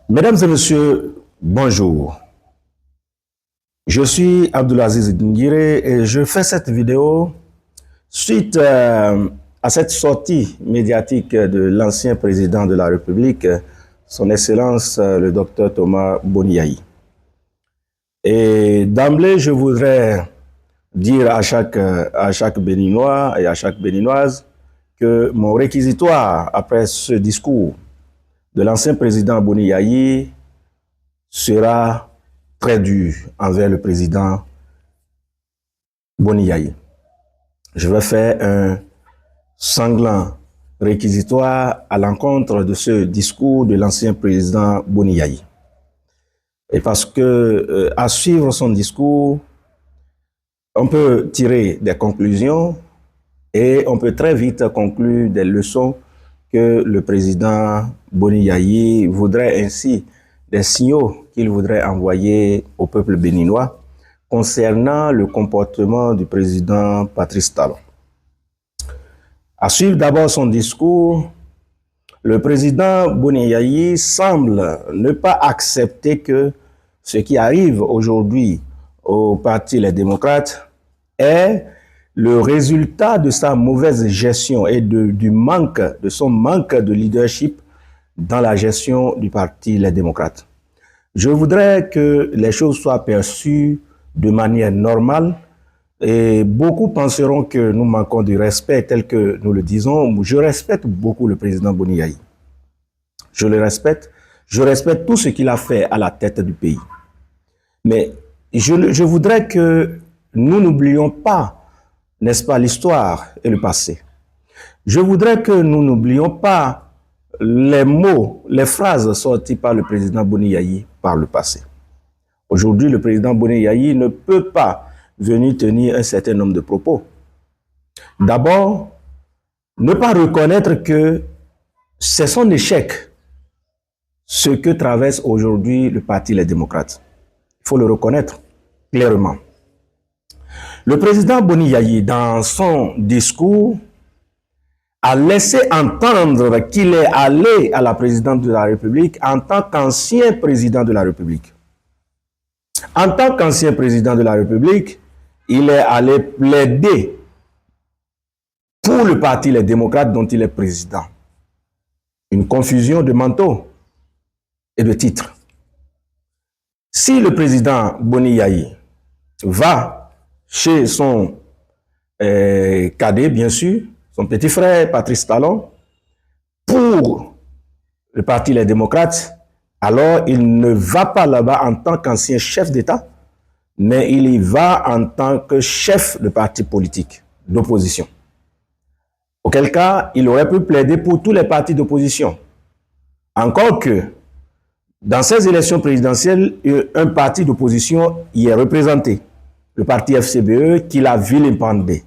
Mesdames et messieurs, bonjour. Je suis Abdulaziz Ndire et je fais cette vidéo suite à cette sortie médiatique de l'ancien président de la République, son Excellence le Dr Thomas Boniaï. Et d'emblée, je voudrais dire à chaque Béninois et à chaque Béninoise que mon réquisitoire après ce discours de l'ancien président Boniaï sera très dur envers le président Boniaï. Je vais faire un sanglant réquisitoire à l'encontre de ce discours de l'ancien président Boniaï. Et parce que à suivre son discours, on peut tirer des conclusions et on peut très vite conclure des leçons que le président Boniaï voudrait ainsi, des signaux qu'il voudrait envoyer au peuple béninois concernant le comportement du président Patrice Talon. À suivre d'abord son discours, le président Boniaï semble ne pas accepter que ce qui arrive aujourd'hui au Parti Les Démocrates est le résultat de sa mauvaise gestion et de son manque de leadership dans la gestion du Parti Les Démocrates. Je voudrais que les choses soient perçues de manière normale et beaucoup penseront que nous manquons de respect tel que nous le disons. Je respecte beaucoup le président Boniaï. Je le respecte. Je respecte tout ce qu'il a fait à la tête du pays. Mais je voudrais que nous n'oublions pas, n'est-ce pas, l'histoire et le passé. Je voudrais que nous n'oublions pas les mots, les phrases sorties par le président Boniaï par le passé. Aujourd'hui, le président Boniaï ne peut pas venir tenir un certain nombre de propos. D'abord, ne pas reconnaître que c'est son échec, ce que traverse aujourd'hui le Parti Les Démocrates. Il faut le reconnaître clairement. Le président Boniaï, dans son discours, a laissé entendre qu'il est allé à la présidence de la République en tant qu'ancien président de la République. En tant qu'ancien président de la République, il est allé plaider pour le Parti Les Démocrates dont il est président. Une confusion de manteaux et de titres. Si le président Boniaï va chez son cadet, bien sûr, son petit frère Patrice Talon, pour le Parti Les Démocrates, alors il ne va pas là-bas en tant qu'ancien chef d'État, mais il y va en tant que chef de parti politique d'opposition. Auquel cas, il aurait pu plaider pour tous les partis d'opposition. Encore que, dans ces élections présidentielles, un parti d'opposition y est représenté, le parti FCBE, qu'il a vilipendé.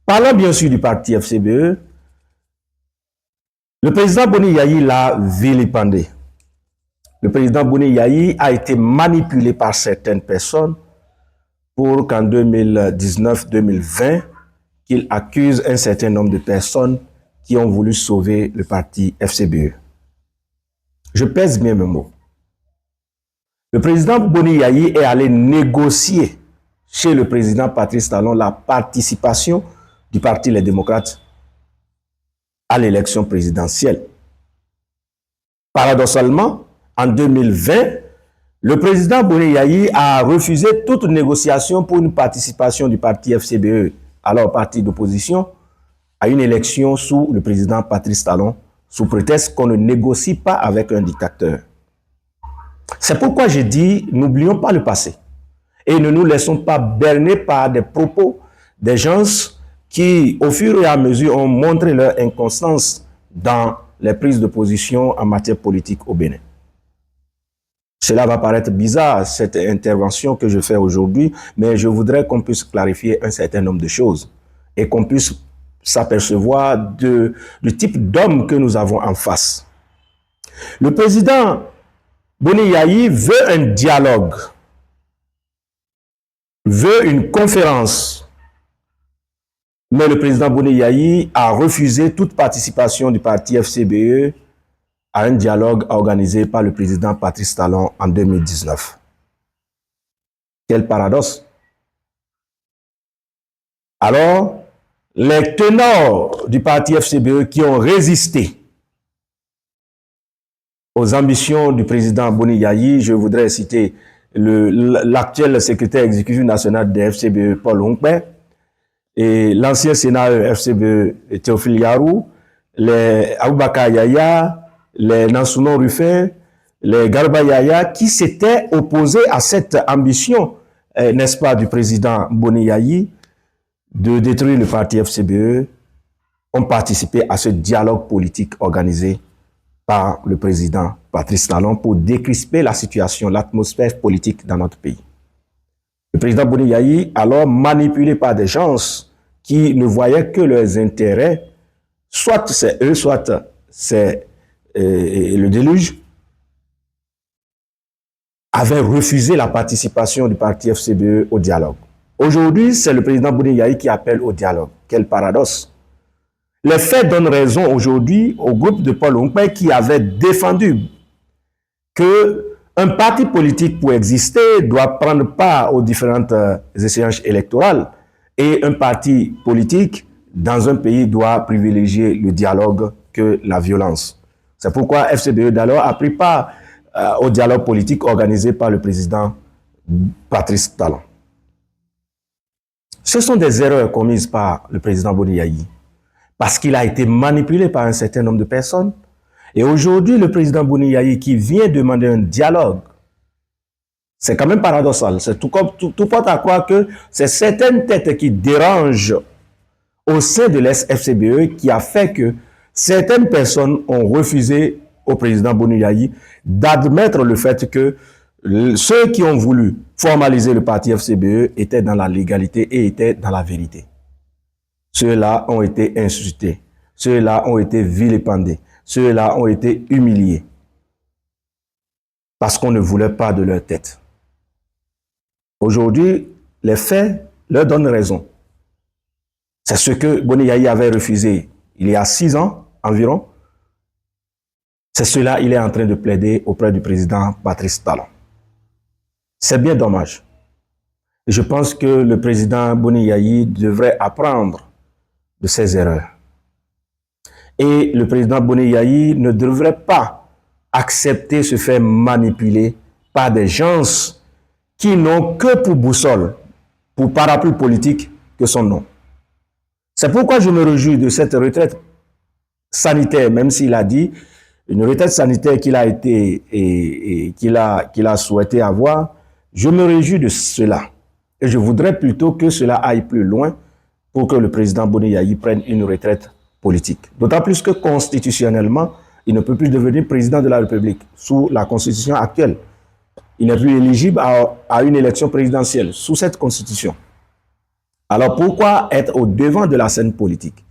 Parlant bien sûr du parti FCBE, le président Boniaï l'a vilipendé. Le président Boniaï a été manipulé par certaines personnes pour qu'en 2019-2020, qu'il accuse un certain nombre de personnes qui ont voulu sauver le parti FCBE. Je pèse bien mes mots. Le président Boniaï est allé négocier chez le président Patrice Talon la participation du Parti Les Démocrates à l'élection présidentielle. Paradoxalement, en 2020, le président Boniaï a refusé toute négociation pour une participation du parti FCBE, alors parti d'opposition, à une élection sous le président Patrice Talon, sous prétexte qu'on ne négocie pas avec un dictateur. C'est pourquoi j'ai dit, n'oublions pas le passé et ne nous laissons pas berner par des propos des gens qui, au fur et à mesure, ont montré leur inconstance dans les prises de position en matière politique au Bénin. Cela va paraître bizarre, cette intervention que je fais aujourd'hui, mais je voudrais qu'on puisse clarifier un certain nombre de choses et qu'on puisse s'apercevoir du type d'homme que nous avons en face. Le président Boniaï veut un dialogue, veut une conférence, mais le président Boniaï a refusé toute participation du parti FCBE à un dialogue organisé par le président Patrice Talon en 2019. Quel paradoxe! Alors, les tenors du parti FCBE qui ont résisté aux ambitions du président Boni Yayi, je voudrais citer l'actuel secrétaire exécutif national de FCBE, Paul Onkpe, et l'ancien sénateur FCBE, Théophile Yarou, les Aboubakar Yaya, les Nansounon Rufin, les Garba Yaya, qui s'étaient opposés à cette ambition, n'est-ce pas, du président Boni Yayi, de détruire le parti FCBE, ont participé à ce dialogue politique organisé par le président Patrice Talon pour décrisper la situation, l'atmosphère politique dans notre pays. Le président Boni Yayi, alors manipulé par des gens qui ne voyaient que leurs intérêts, soit c'est eux, soit c'est le déluge, avait refusé la participation du parti FCBE au dialogue. Aujourd'hui, c'est le président Boni Yayi qui appelle au dialogue. Quel paradoxe! Les faits donnent raison aujourd'hui au groupe de Paul Onkpe qui avait défendu qu'un parti politique pour exister doit prendre part aux différentes échéances électorales et un parti politique dans un pays doit privilégier le dialogue que la violence. C'est pourquoi FCBE d'alors a pris part au dialogue politique organisé par le président Patrice Talon. Ce sont des erreurs commises par le président Boni Yayi parce qu'il a été manipulé par un certain nombre de personnes. Et aujourd'hui, le président Boni Yayi qui vient demander un dialogue, c'est quand même paradoxal. C'est tout porte à croire que c'est certaines têtes qui dérangent au sein de l'FCBE qui a fait que certaines personnes ont refusé au président Boni Yayi d'admettre le fait que ceux qui ont voulu formaliser le parti FCBE étaient dans la légalité et étaient dans la vérité. Ceux-là ont été insultés, ceux-là ont été vilipendés, ceux-là ont été humiliés parce qu'on ne voulait pas de leur tête. Aujourd'hui, les faits leur donnent raison. C'est ce que Boni Yayi avait refusé il y a 6 ans environ. C'est cela qu'il est en train de plaider auprès du président Patrice Talon. C'est bien dommage. Je pense que le président Boni Yayi devrait apprendre de ses erreurs. Et le président Boni Yayi ne devrait pas accepter se faire manipuler par des gens qui n'ont que pour boussole, pour parapluie politique, que son nom. C'est pourquoi je me réjouis de cette retraite sanitaire, même s'il a dit une retraite sanitaire qu'il a été et qu'il a souhaité avoir. Je me réjouis de cela. Et je voudrais plutôt que cela aille plus loin pour que le président Boni Yayi prenne une retraite politique. D'autant plus que constitutionnellement, il ne peut plus devenir président de la République sous la constitution actuelle. Il n'est plus éligible à une élection présidentielle sous cette constitution. Alors pourquoi être au devant de la scène politique?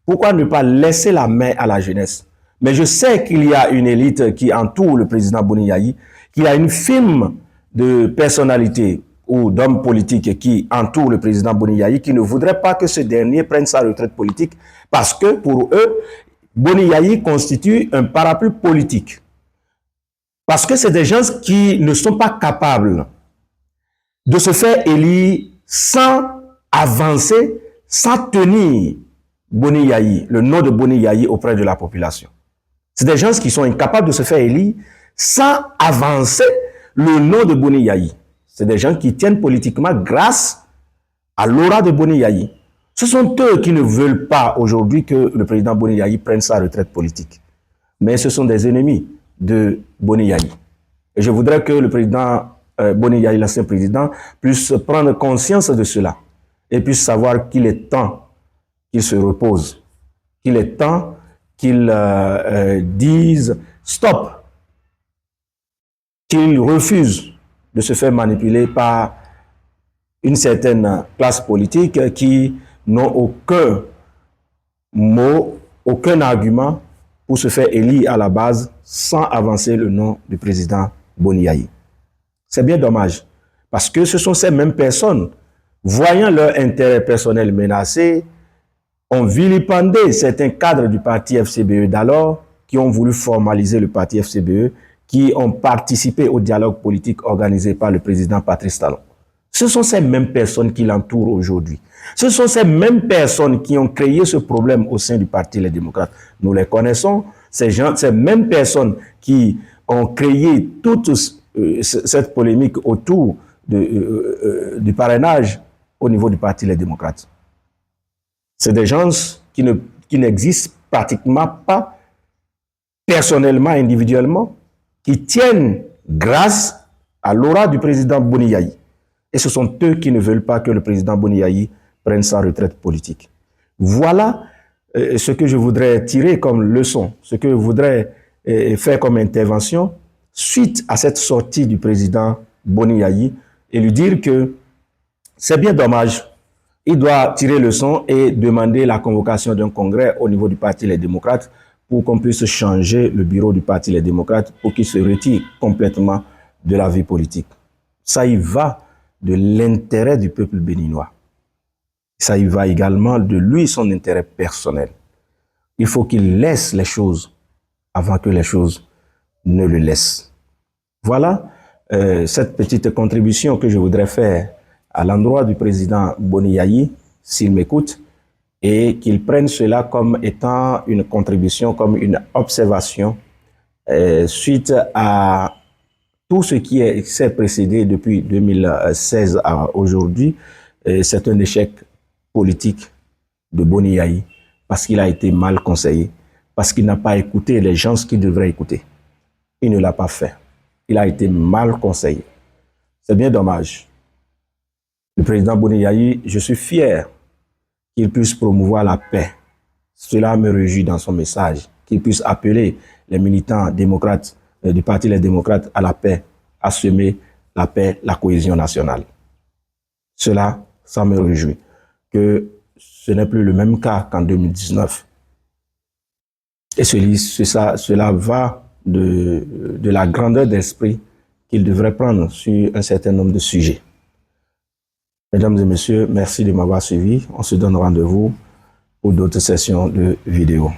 Pourquoi ne pas laisser la main à la jeunesse? Mais je sais qu'il y a une élite qui entoure le président Boni Yayi, qu'il y a une film de personnalités ou d'hommes politiques qui entourent le président Boni Yayi, qui ne voudraient pas que ce dernier prenne sa retraite politique parce que pour eux, Boni Yayi constitue un parapluie politique. Parce que c'est des gens qui ne sont pas capables de se faire élire sans avancer, sans tenir Boni Yayi, le nom de Boni Yayi auprès de la population. C'est des gens qui sont incapables de se faire élire sans avancer le nom de Boni Yayi. C'est des gens qui tiennent politiquement grâce à l'aura de Boni Yayi. Ce sont eux qui ne veulent pas aujourd'hui que le président Boni Yayi prenne sa retraite politique. Mais ce sont des ennemis de Boni Yayi. Et je voudrais que le président Boni Yayi, l'ancien président, puisse prendre conscience de cela et puisse savoir qu'il est temps qu'il se repose, qu'il est temps qu'il dise stop, qu'il refuse de se faire manipuler par une certaine classe politique qui n'ont aucun mot, aucun argument pour se faire élire à la base sans avancer le nom du président Boni Yayi. C'est bien dommage, parce que ce sont ces mêmes personnes, voyant leur intérêt personnel menacé, ont vilipendé certains cadres du parti FCBE d'alors qui ont voulu formaliser le parti FCBE, qui ont participé au dialogue politique organisé par le président Patrice Talon. Ce sont ces mêmes personnes qui l'entourent aujourd'hui. Ce sont ces mêmes personnes qui ont créé ce problème au sein du Parti Les Démocrates. Nous les connaissons, ces mêmes personnes qui ont créé toute cette polémique autour du parrainage au niveau du Parti Les Démocrates. C'est des gens qui n'existent pratiquement pas personnellement, individuellement, qui tiennent grâce à l'aura du président Boni Yayi. Et ce sont eux qui ne veulent pas que le président Boni Yayi prenne sa retraite politique. Voilà ce que je voudrais tirer comme leçon, ce que je voudrais faire comme intervention suite à cette sortie du président Boni Yayi et lui dire que c'est bien dommage. Il doit tirer leçon et demander la convocation d'un congrès au niveau du Parti Les Démocrates pour qu'on puisse changer le bureau du Parti Les Démocrates pour qu'il se retire complètement de la vie politique. Ça y va de l'intérêt du peuple béninois. Ça y va également de lui, son intérêt personnel. Il faut qu'il laisse les choses avant que les choses ne le laissent. Voilà cette petite contribution que je voudrais faire à l'endroit du président Boni Yayi, s'il m'écoute, et qu'il prenne cela comme étant une contribution, comme une observation suite à tout ce qui s'est précédé depuis 2016 à aujourd'hui. C'est un échec politique de Boni Yayi parce qu'il a été mal conseillé, parce qu'il n'a pas écouté les gens qu'il devrait écouter. Il ne l'a pas fait. Il a été mal conseillé. C'est bien dommage. Le président Boni Yayi, je suis fier qu'il puisse promouvoir la paix. Cela me réjouit dans son message, qu'il puisse appeler les militants démocrates du Parti Les Démocrates à la paix, à semer la paix, la cohésion nationale. Cela, ça me réjouit. Que ce n'est plus le même cas qu'en 2019. Et cela va de la grandeur d'esprit qu'il devrait prendre sur un certain nombre de sujets. Mesdames et messieurs, merci de m'avoir suivi. On se donne rendez-vous pour d'autres sessions de vidéos.